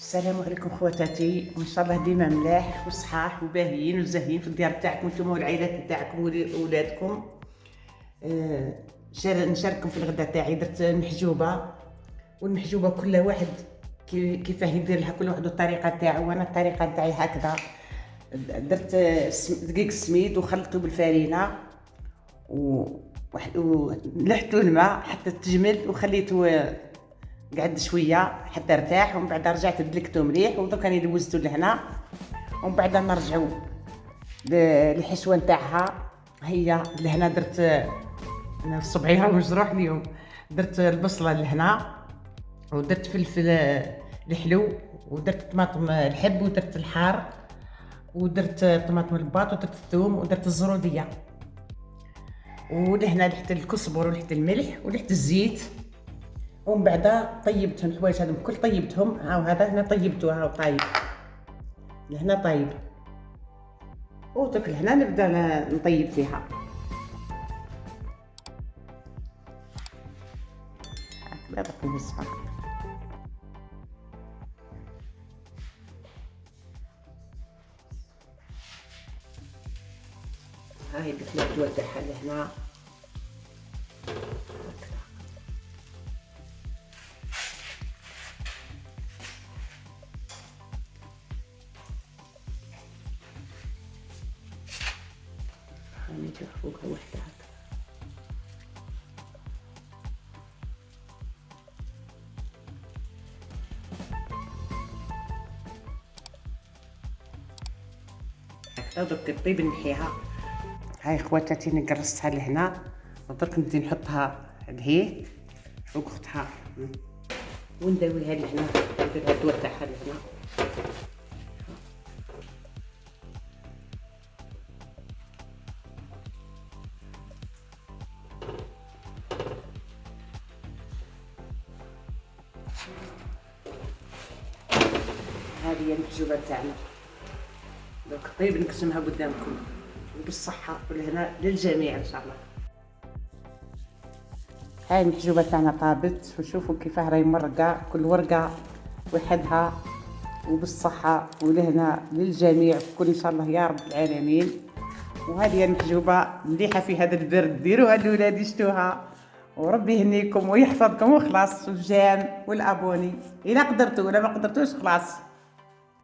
السلام عليكم خواتاتي، وان شاء الله ديما ملاح وصحاح وباهيين وزاهيين في الديار تاعكم نتوما والعائلات تاعكم وولادكم. نشارككم في الغداء تاعي. درت المحجوبه، والمحجوبه كل واحد كيفاه يدير لها، كل واحد الطريقه تاعو. وانا الطريقه تاعي هكذا. درت دقيق السميد وخلطته بالفرينه ولحتو الماء حتى تجمد، وخليته قعد شويه حتى ارتاح، ومن بعد رجعت دلكته مليح، ودرك راني دوزته لهنا. ومن بعد نرجعوا للحشوه نتاعها. هي لهنا درت انا الصبعيه مجروح اليوم. درت البصله لهنا، ودرت فلفل الحلو، ودرت طماطم الحب، ودرت الحار، ودرت طماطم الباط، ودرت الثوم، ودرت الزروديه. ولهنا لحت الكزبر ولحت الملح ولحت الزيت. ومن بعد طيبتهم الحوايج هذم الكل، طيبتهم. هاو هذا هنا طيبته، هاو طايب لهنا طايب. ودرك لهنا نبدا نطيب فيها هكذا. درك نهزها. هاي الحلوة تاعها لهنا هكذا. ندير فوقها وحده هكذا. درك الطيب نحيها. هاي خواتاتي نقرصتها لهنا، ودرك نبدي نحطها لهيه فوق اختها وندويها لهنا. ندير الدواء تاعها لهنا. هذه هي المحجوبه تاعنا. دوك طيب نقسمها قدامكم وبالصحه ولهنا للجميع ان شاء الله. هاي المحجوبه تاعنا طابت، وشوفوا كيفاه راهي مرقه، كل ورقه وحدها، وبالصحه ولهنا للجميع كل ان شاء الله يا رب العالمين. وهذه هي المحجوبه مليحه في هذا البرد، ديروها للولاد يشتوها، وربي يهنيكم ويحفظكم. وخلاص الجام والابوني، الا قدرتوا ولا ما قدرتوش خلاص.